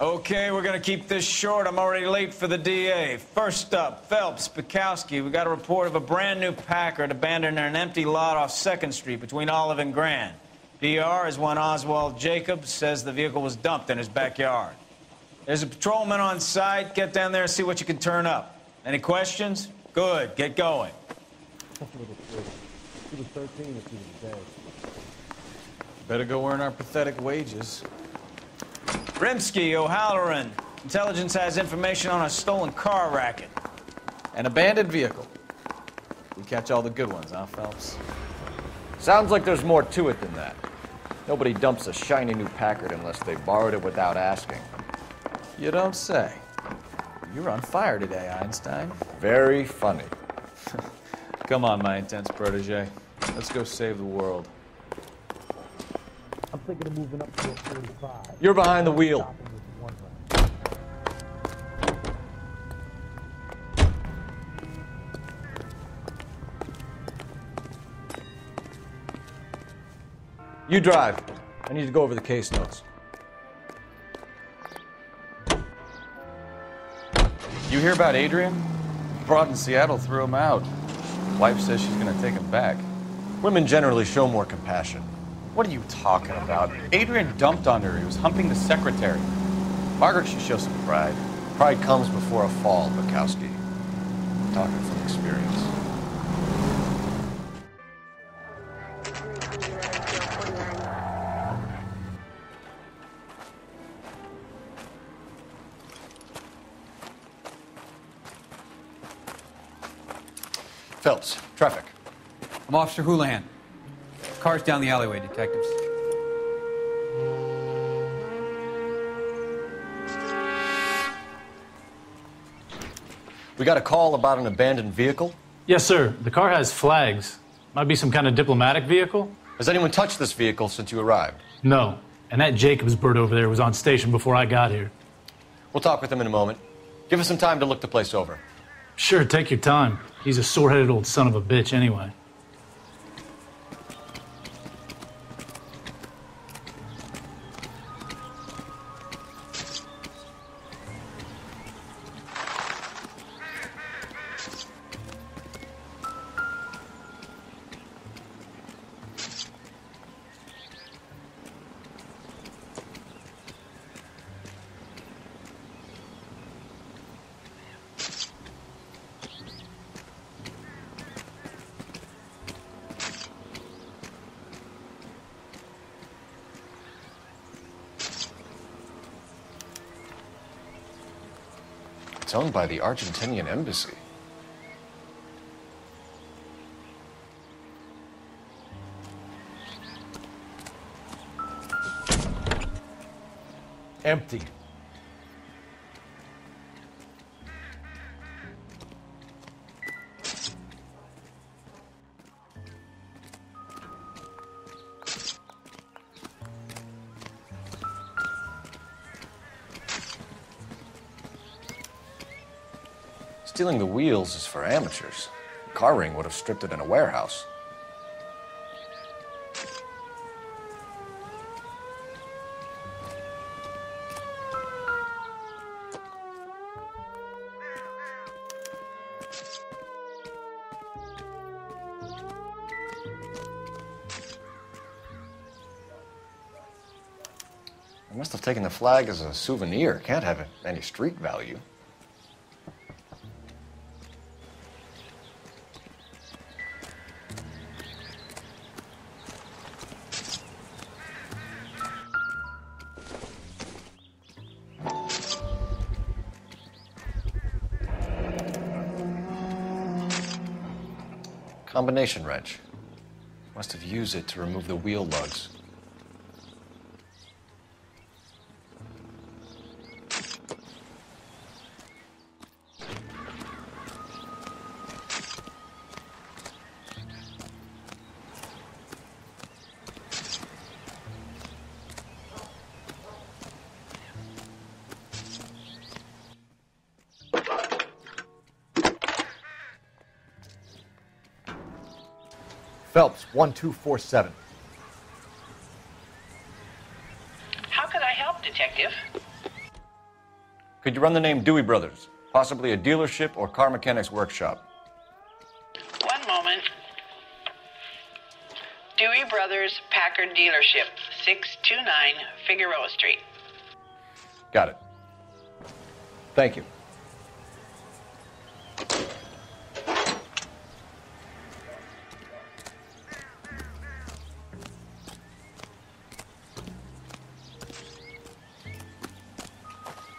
Okay, we're gonna keep this short. I'm already late for the DA. First up, Phelps, Bukowski. We got a report of a brand new Packard abandoned in an empty lot off 2nd Street between Olive and Grand. PR is one Oswald Jacobs says the vehicle was dumped in his backyard. There's a patrolman on site. Get down there and see what you can turn up. Any questions? Good, get going. She was 13 if she was dead. Better go earn our pathetic wages. Rimsky, O'Halloran. Intelligence has information on a stolen car racket. An abandoned vehicle. We catch all the good ones, huh, Phelps? Sounds like there's more to it than that. Nobody dumps a shiny new Packard unless they borrowed it without asking. You don't say. You're on fire today, Einstein. Very funny. Come on, my intense protege. Let's go save the world. I'm thinking of moving up to a 45. You're behind the wheel. You drive. I need to go over the case notes. You hear about Adrian? Broad in Seattle threw him out. Wife says she's gonna take him back. Women generally show more compassion. What are you talking about? Adrian dumped on her. He was humping the secretary. Margaret should show some pride. Pride comes before a fall, Bukowski. I'm talking from experience. Phelps, traffic. I'm Officer Houlihan. Car's down the alleyway, detectives. We got a call about an abandoned vehicle. Yes, sir. The car has flags. Might be some kind of diplomatic vehicle. Has anyone touched this vehicle since you arrived? No. And that Jacobs bird over there was on station before I got here. We'll talk with him in a moment. Give us some time to look the place over. Sure, take your time. He's a sore-headed old son of a bitch anyway. It's owned by the Argentinian embassy. Empty. Stealing the wheels is for amateurs. The car ring would have stripped it in a warehouse. I must have taken the flag as a souvenir. Can't have any street value. Combination wrench. Must have used it to remove the wheel lugs. Phelps, 1247. How can I help, Detective? Could you run the name Dewey Brothers? Possibly a dealership or car mechanics workshop. One moment. Dewey Brothers Packard Dealership, 629 Figueroa Street. Got it. Thank you.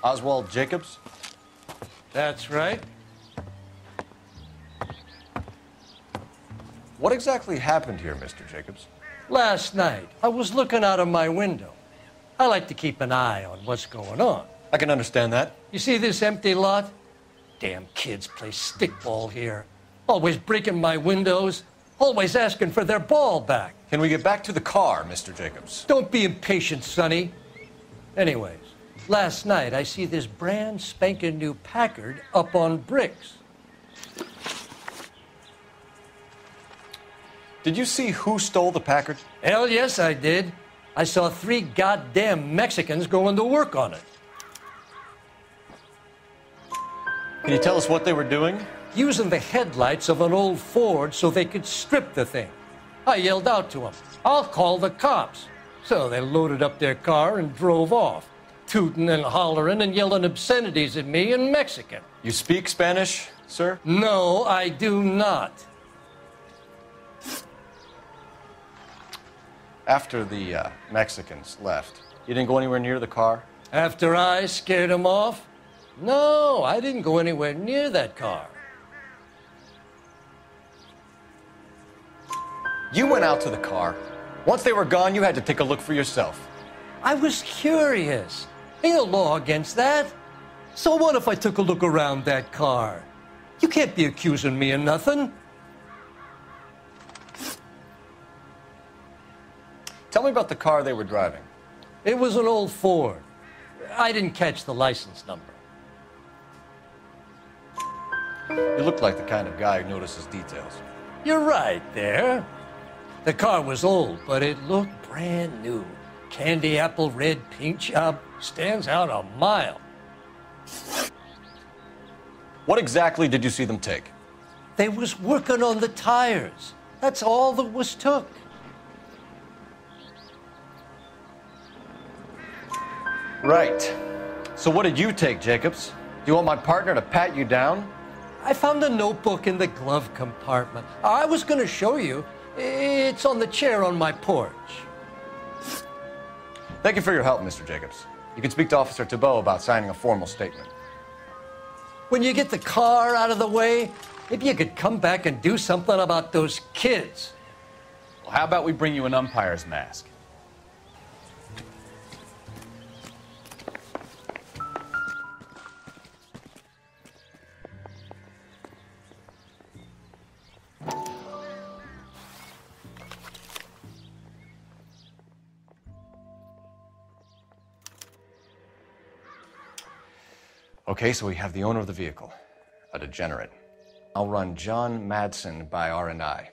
Oswald Jacobs? That's right. What exactly happened here, Mr. Jacobs? Last night, I was looking out of my window. I like to keep an eye on what's going on. I can understand that. You see this empty lot? Damn kids play stickball here. Always breaking my windows, always asking for their ball back. Can we get back to the car, Mr. Jacobs? Don't be impatient, Sonny. Anyways, last night I see this brand spanking new Packard up on bricks. Did you see who stole the Packard? Hell yes, I did. I saw 3 goddamn Mexicans going to work on it. Can you tell us what they were doing? Using the headlights of an old Ford so they could strip the thing. I yelled out to them, "I'll call the cops." So they loaded up their car and drove off, tooting and hollering and yelling obscenities at me in Mexican. You speak Spanish, sir? No, I do not. After the Mexicans left, you didn't go anywhere near the car? After I scared them off? No, I didn't go anywhere near that car. You went out to the car. Once they were gone, you had to take a look for yourself. I was curious. Ain't no law against that. So what if I took a look around that car? You can't be accusing me of nothing. Tell me about the car they were driving. It was an old Ford. I didn't catch the license number. You look like the kind of guy who notices details. You're right there. The car was old, but it looked brand new. Candy apple red paint job stands out a mile. What exactly did you see them take? They was working on the tires. That's all that was took. Right. So what did you take, Jacobs? Do you want my partner to pat you down? I found a notebook in the glove compartment. I was going to show you. It's on the chair on my porch. Thank you for your help, Mr. Jacobs. You can speak to Officer Thibault about signing a formal statement. When you get the car out of the way, maybe you could come back and do something about those kids. Well, how about we bring you an umpire's mask? Okay, so we have the owner of the vehicle, a degenerate. I'll run John Madsen by R&I.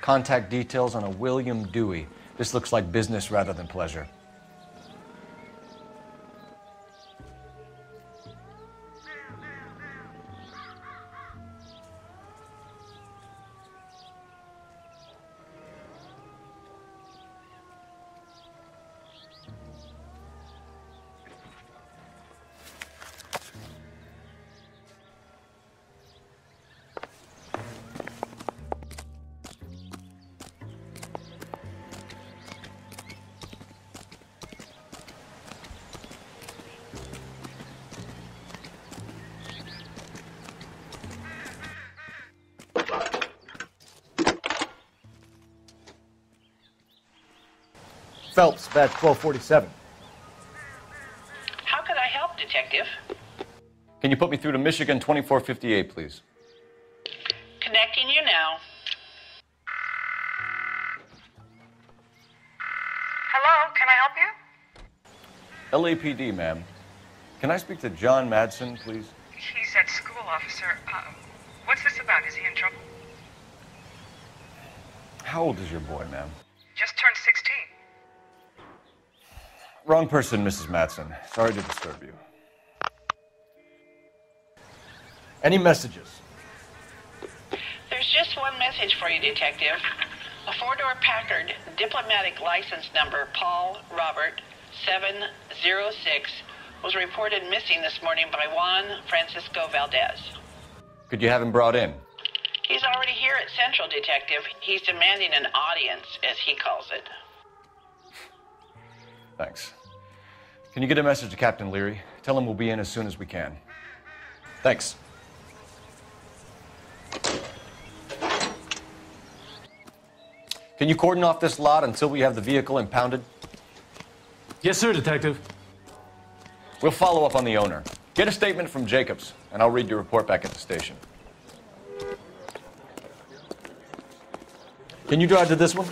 Contact details on a William Dewey. This looks like business rather than pleasure. Phelps, batch 1247. How could I help, Detective? Can you put me through to Michigan 2458, please? Connecting you now. Hello, can I help you? LAPD, ma'am. Can I speak to John Madsen, please? He's at school, officer. What's this about? Is he in trouble? How old is your boy, ma'am? Just turned 16. Wrong person, Mrs. Madsen. Sorry to disturb you. Any messages? There's just one message for you, Detective. A four-door Packard, diplomatic license number Paul Robert 706, was reported missing this morning by Juan Francisco Valdez. Could you have him brought in? He's already here at Central, Detective. He's demanding an audience, as he calls it. Thanks. Can you get a message to Captain Leary? Tell him we'll be in as soon as we can. Thanks. Can you cordon off this lot until we have the vehicle impounded? Yes, sir, Detective. We'll follow up on the owner. Get a statement from Jacobs, and I'll read your report back at the station. Can you drive to this one?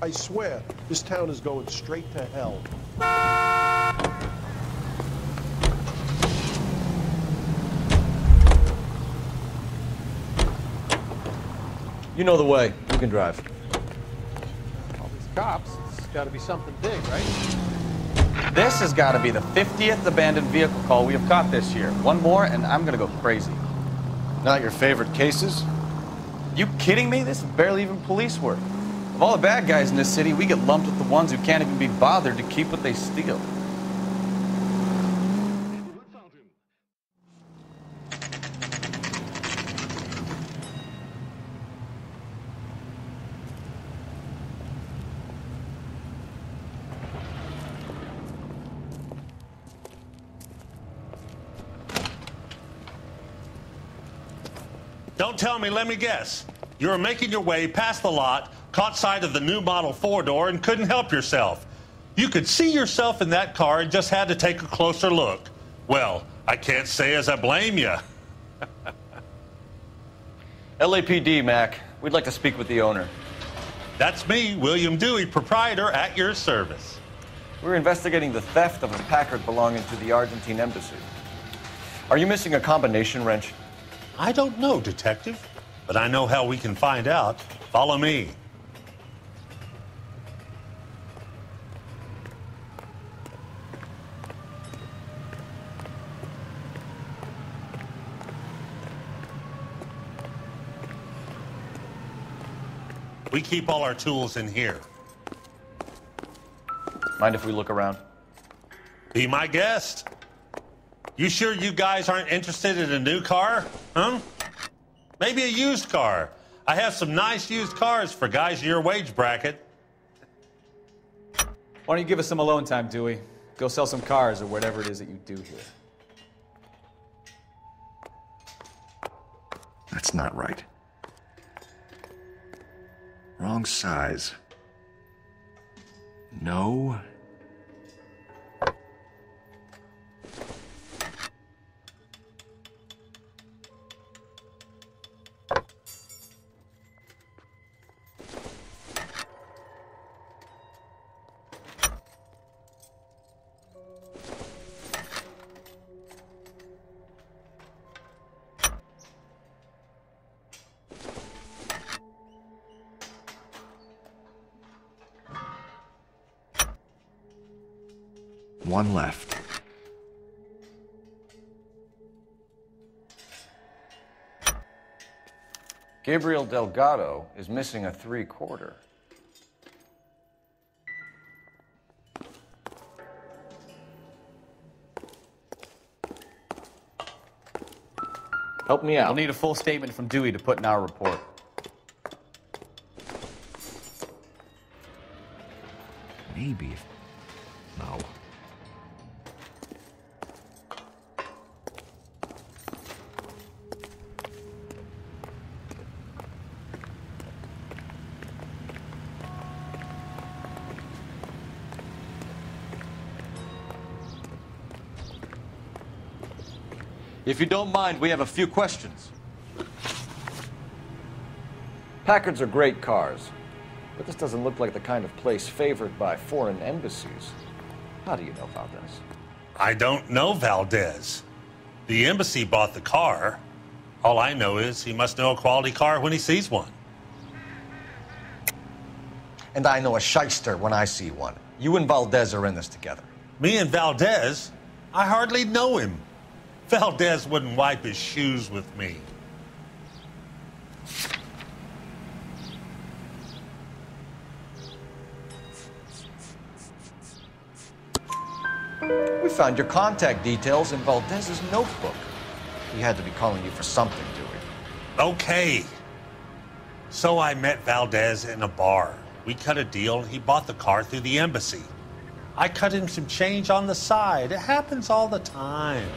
I swear, this town is going straight to hell. You know the way. You can drive. All these cops, it's got to be something big, right? This has got to be the 50th abandoned vehicle call we have caught this year. One more, and I'm going to go crazy. Not your favorite cases? You kidding me? This is barely even police work. Of all the bad guys in this city, we get lumped with the ones who can't even be bothered to keep what they steal. Don't tell me, let me guess. You were making your way past the lot, caught sight of the new model four-door, and couldn't help yourself. You could see yourself in that car and just had to take a closer look. Well, I can't say as I blame you. LAPD, Mac. We'd like to speak with the owner. That's me, William Dewey, proprietor, at your service. We're investigating the theft of a Packard belonging to the Argentine embassy. Are you missing a combination wrench? I don't know, Detective, but I know how we can find out. Follow me. We keep all our tools in here. Mind if we look around? Be my guest. You sure you guys aren't interested in a new car? Huh? Maybe a used car. I have some nice used cars for guys in your wage bracket. Why don't you give us some alone time, Dewey? Go sell some cars or whatever it is that you do here. That's not right. Wrong size. No. One left. Gabriel Delgado is missing a 3/4. Help me out. We'll need a full statement from Dewey to put in our report. Maybe. No. If you don't mind, we have a few questions. Packards are great cars, but this doesn't look like the kind of place favored by foreign embassies. How do you know about this? I don't know Valdez. The embassy bought the car. All I know is he must know a quality car when he sees one. And I know a shyster when I see one. You and Valdez are in this together. Me and Valdez? I hardly know him. Valdez wouldn't wipe his shoes with me. We found your contact details in Valdez's notebook. He had to be calling you for something, Dewey. Okay. So I met Valdez in a bar. We cut a deal, and he bought the car through the embassy. I cut him some change on the side. It happens all the time.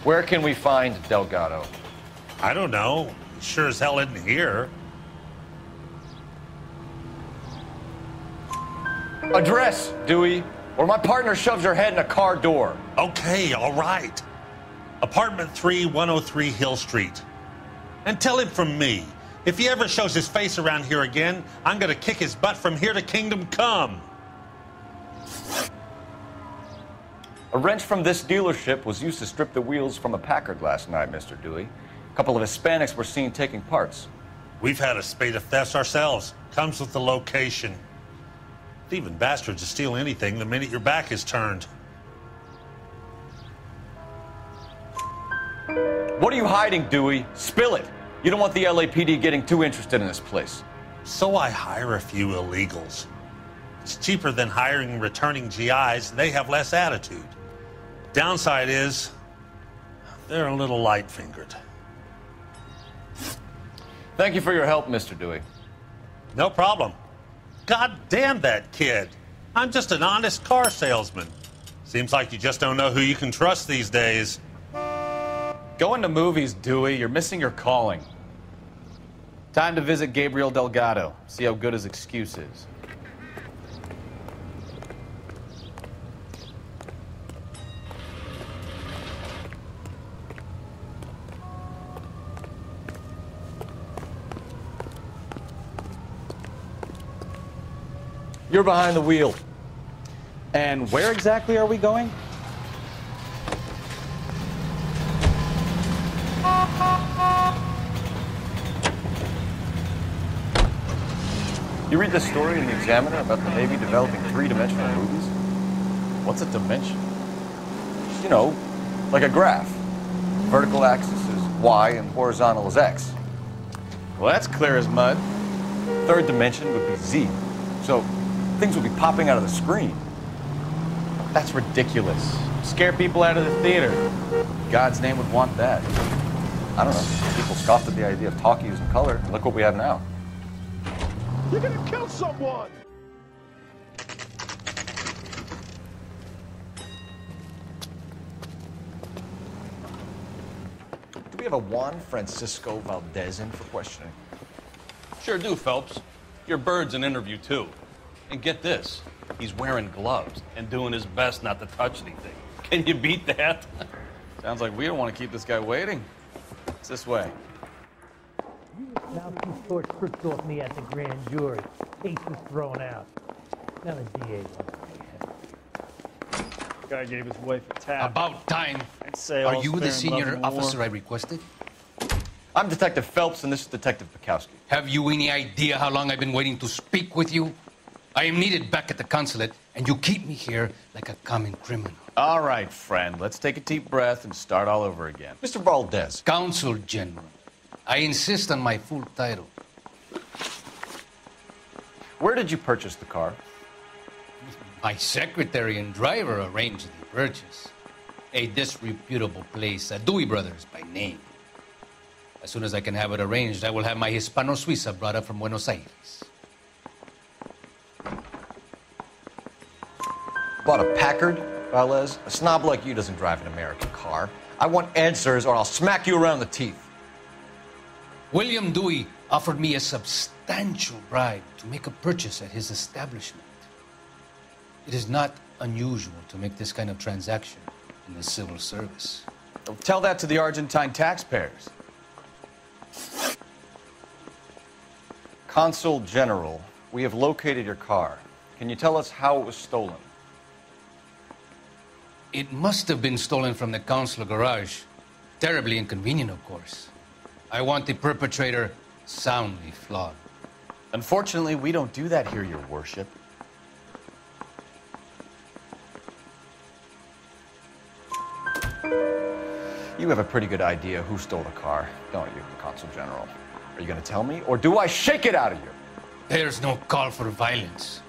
Where can we find Delgado? I don't know. He sure as hell isn't here. Address, Dewey, or my partner shoves her head in a car door. Okay, all right. Apartment 3, 103 Hill Street. And tell him from me, if he ever shows his face around here again, I'm gonna kick his butt from here to Kingdom Come. A wrench from this dealership was used to strip the wheels from a Packard last night, Mr. Dewey. A couple of Hispanics were seen taking parts. We've had a spate of thefts ourselves. Comes with the location. Thieving bastards will steal anything the minute your back is turned. What are you hiding, Dewey? Spill it. You don't want the LAPD getting too interested in this place. So I hire a few illegals. It's cheaper than hiring returning GIs. They have less attitude. Downside is, they're a little light-fingered. Thank you for your help, Mr. Dewey. No problem. God damn that kid. I'm just an honest car salesman. Seems like you just don't know who you can trust these days. Going to movies, Dewey. You're missing your calling. Time to visit Gabriel Delgado. See how good his excuse is. You're behind the wheel. And where exactly are we going? You read the story in the Examiner about the Navy developing three-dimensional movies? What's a dimension? You know, like a graph. Vertical axis is Y and horizontal is X. Well, that's clear as mud. Third dimension would be Z. So things would be popping out of the screen. That's ridiculous. Scare people out of the theater. God's name would want that. I don't know. People scoffed at the idea of talkies in color. Look what we have now. You're gonna kill someone! Do we have a Juan Francisco Valdez in for questioning? Sure do, Phelps. Your bird's an interview, too. And get this, he's wearing gloves and doing his best not to touch anything. Can you beat that? Sounds like we don't want to keep this guy waiting. It's this way. Now two short strips off me at the grand jury. Case was thrown out. Now the DA wants Guy gave his wife a tap. About time. I'd say Are all's you fair the in senior love and war. officer I requested? I'm Detective Phelps, and this is Detective Bukowski. Have you any idea how long I've been waiting to speak with you? I am needed back at the consulate, and you keep me here like a common criminal. All right, friend. Let's take a deep breath and start all over again. Mr. Valdez. Consul General. I insist on my full title. Where did you purchase the car? My secretary and driver arranged the purchase. A disreputable place, Dewey Brothers by name. As soon as I can have it arranged, I will have my Hispano Suiza brought up from Buenos Aires. Bought a Packard, Valdez? A snob like you doesn't drive an American car. I want answers or I'll smack you around the teeth. William Dewey offered me a substantial bribe to make a purchase at his establishment. It is not unusual to make this kind of transaction in the civil service. Tell that to the Argentine taxpayers. Consul General, we have located your car. Can you tell us how it was stolen? It must have been stolen from the consular garage. Terribly inconvenient, of course. I want the perpetrator soundly flogged. Unfortunately, we don't do that here, Your Worship. You have a pretty good idea who stole the car, don't you, Consul General? Are you going to tell me, or do I shake it out of you? There's no call for violence.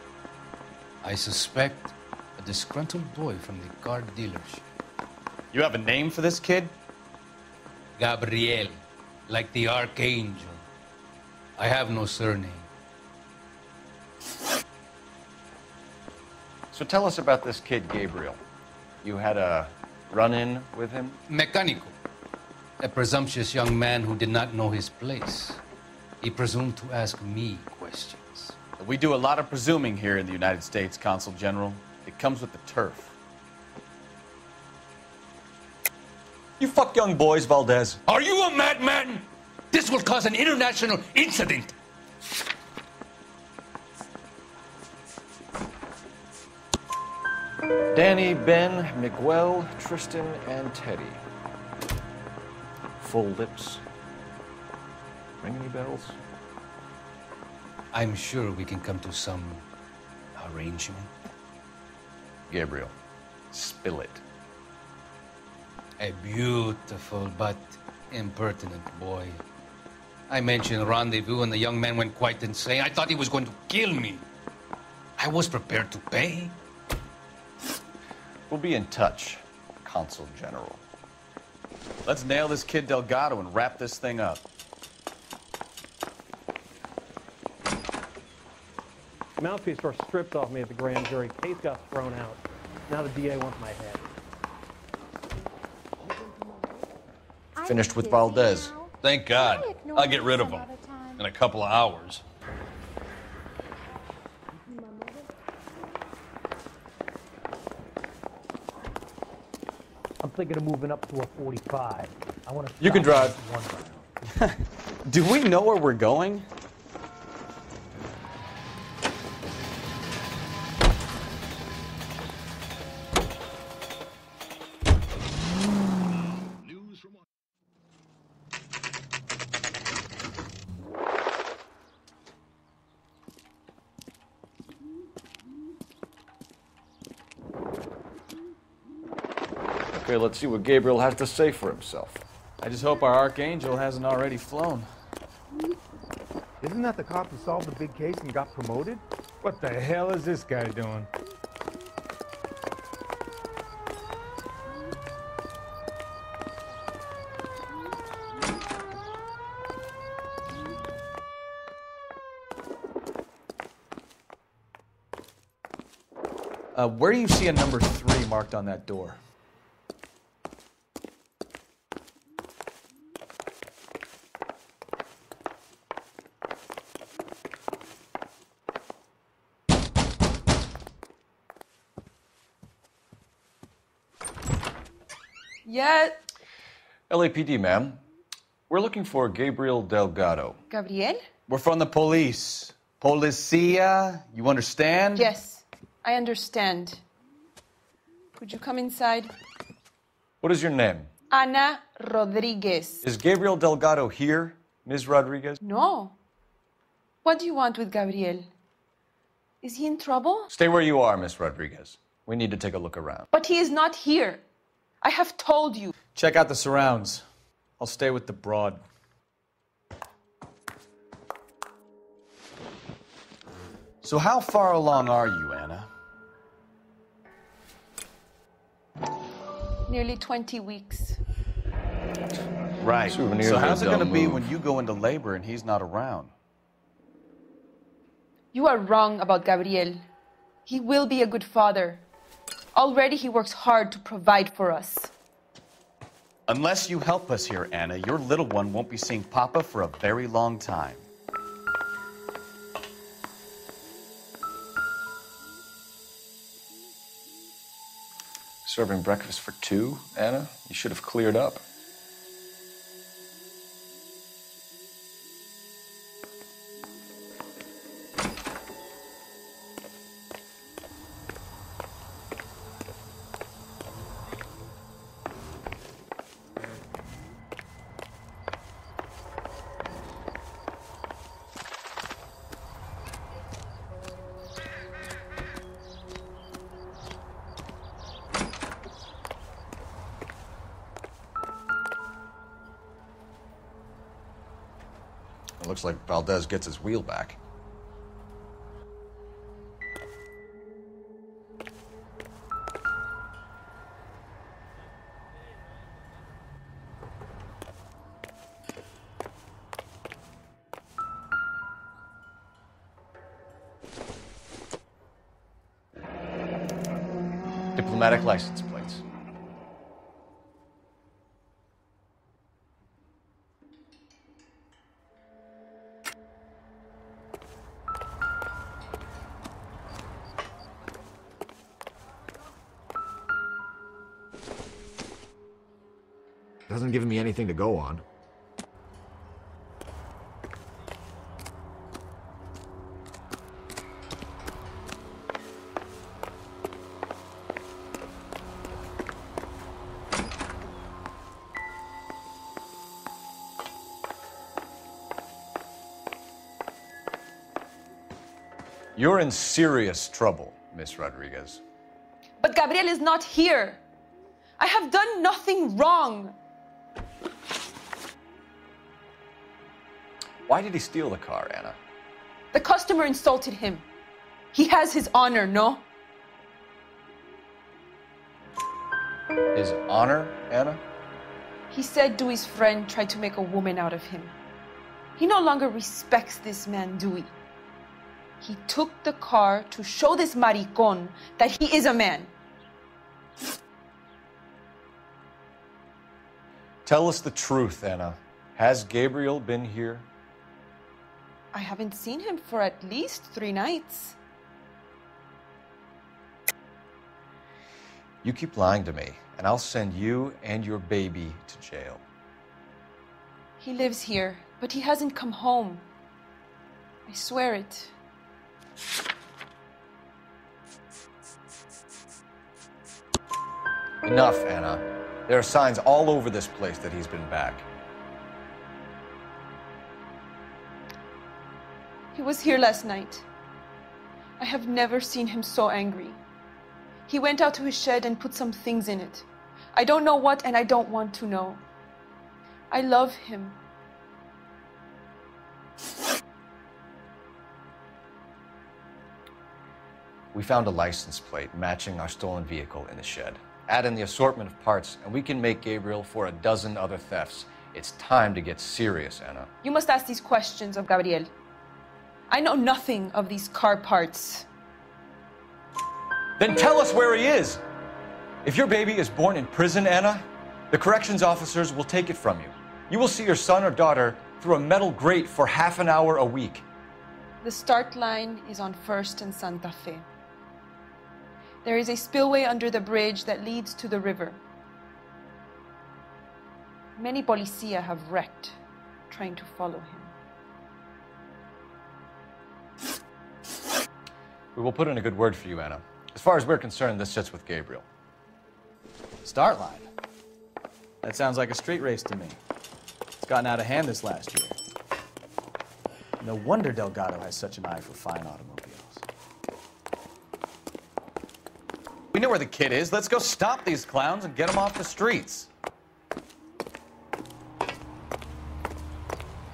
I suspect a disgruntled boy from the car dealership. You have a name for this kid? Gabriel, like the archangel. I have no surname. So tell us about this kid, Gabriel. You had a run-in with him? Mecánico. A presumptuous young man who did not know his place. He presumed to ask me questions. We do a lot of presuming here in the United States, Consul General. It comes with the turf. You fuck young boys, Valdez. Are you a madman? This will cause an international incident. Danny, Ben, Miguel, Tristan, and Teddy. Full lips. Ring any bells? I'm sure we can come to some arrangement. Gabriel, spill it. A beautiful but impertinent boy. I mentioned rendezvous and the young man went quite insane. I thought he was going to kill me. I was prepared to pay. We'll be in touch, Consul General. Let's nail this kid Delgado and wrap this thing up. The mouthpiece were stripped off me at the grand jury. Case got thrown out. Now the DA wants my head. Finished with Valdez. Thank God. I'll get rid of him in a couple of hours. I'm thinking of moving up to a 45. I want to. You can drive. Do we know where we're going? Okay, let's see what Gabriel has to say for himself. I just hope our archangel hasn't already flown. Isn't that the cop who solved the big case and got promoted? What the hell is this guy doing? Where do you see a number 3 marked on that door? Yeah. LAPD, ma'am. We're looking for Gabriel Delgado. Gabriel? We're from the police. Policia, you understand? Yes, I understand. Could you come inside? What is your name? Ana Rodriguez. Is Gabriel Delgado here, Ms. Rodriguez? No. What do you want with Gabriel? Is he in trouble? Stay where you are, Ms. Rodriguez. We need to take a look around. But he is not here. I have told you. Check out the surrounds. I'll stay with the broad. So how far along are you, Anna? Nearly 20 weeks. Right. Souvenirs So how's it don't going to be move. when you go into labor and he's not around? You are wrong about Gabriel. He will be a good father. Already he works hard to provide for us. Unless you help us here, Anna, your little one won't be seeing Papa for a very long time. Serving breakfast for two, Anna? You should have cleared up. It looks like Valdez gets his wheel back. Diplomatic license plates. Doesn't give me anything to go on. You're in serious trouble, Miss Rodriguez. But Gabriel is not here. I have done nothing wrong. Why did he steal the car, Anna? The customer insulted him. He has his honor, no? His honor, Anna? He said Dewey's friend tried to make a woman out of him. He no longer respects this man, Dewey. He took the car to show this maricón that he is a man. Tell us the truth, Anna. Has Gabriel been here? I haven't seen him for at least 3 nights. You keep lying to me, and I'll send you and your baby to jail. He lives here, but he hasn't come home. I swear it. Enough, Anna. There are signs all over this place that he's been back. He was here last night. I have never seen him so angry. He went out to his shed and put some things in it. I don't know what, and I don't want to know. I love him. We found a license plate matching our stolen vehicle in the shed. Add in the assortment of parts, and we can make Gabriel for a dozen other thefts. It's time to get serious, Anna. You must ask these questions of Gabriel. I know nothing of these car parts. Then tell us where he is! If your baby is born in prison, Anna, the corrections officers will take it from you. You will see your son or daughter through a metal grate for half an hour a week. The start line is on 1st and Santa Fe. There is a spillway under the bridge that leads to the river. Many policia have wrecked trying to follow him. We will put in a good word for you, Anna. As far as we're concerned, this sits with Gabriel. Start line? That sounds like a street race to me. It's gotten out of hand this last year. No wonder Delgado has such an eye for fine automobiles. We know where the kid is. Let's go stop these clowns and get them off the streets.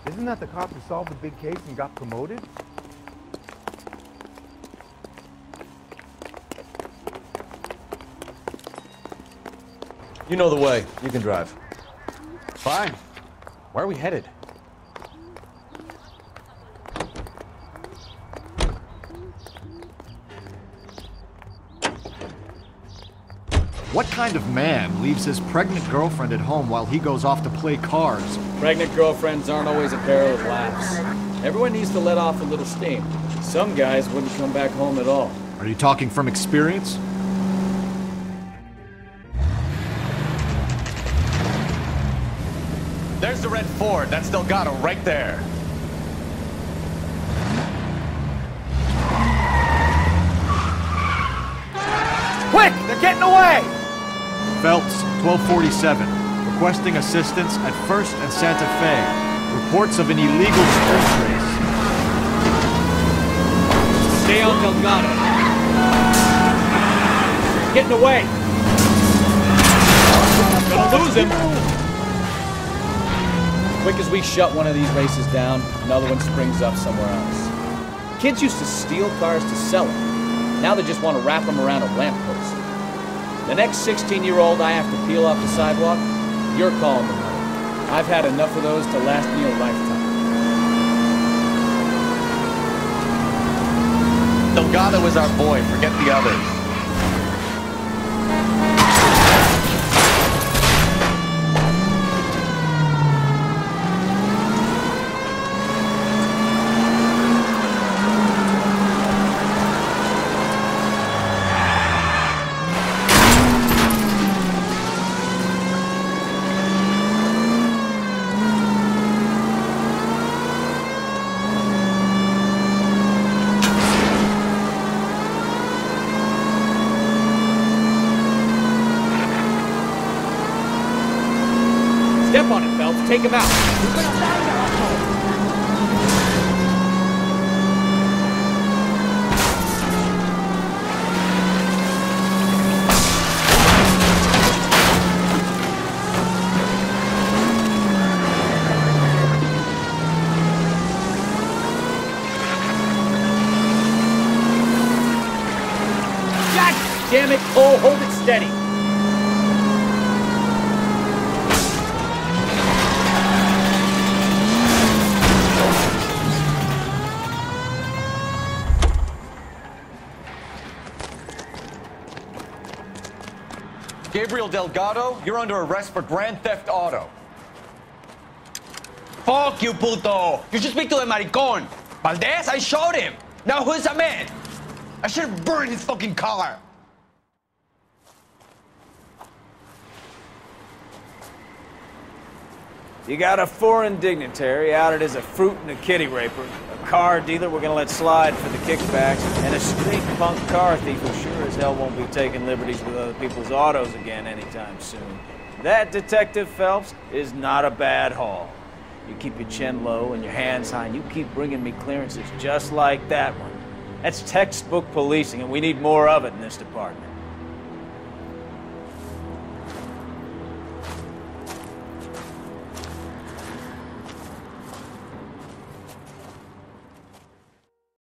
Isn't that the cop who solved the big case and got promoted? You know the way. You can drive. Fine. Where are we headed? What kind of man leaves his pregnant girlfriend at home while he goes off to play cards? Pregnant girlfriends aren't always a barrel of laughs. Everyone needs to let off a little steam. Some guys wouldn't come back home at all. Are you talking from experience? There's the red Ford. That's Delgado right there. Quick! They're getting away! Phelps, 1247. Requesting assistance at 1st and Santa Fe. Reports of an illegal street race. Stay on Delgado. Getting away. Gonna lose him. Quick as we shut one of these races down, another one springs up somewhere else. Kids used to steal cars to sell them. Now they just want to wrap them around a lamppost. The next 16-year-old I have to peel off the sidewalk, you're calling the money. I've had enough of those to last me a lifetime. Delgado is our boy. Forget the others. Step on it, Phelps. Take him out. God damn it, Cole. Hold it steady. Gabriel Delgado, you're under arrest for grand theft auto. Fuck you, puto! You should speak to the maricón. Valdez, I showed him. Now who's the man? I should have burned his fucking car. You got a foreign dignitary outed as a fruit and a kitty raper, a car dealer we're gonna let slide for the kickbacks, and a street punk car thief who sure as hell won't be taking liberties with other people's autos again anytime soon. That, Detective Phelps, is not a bad haul. You keep your chin low and your hands high, and you keep bringing me clearances just like that one. That's textbook policing, and we need more of it in this department.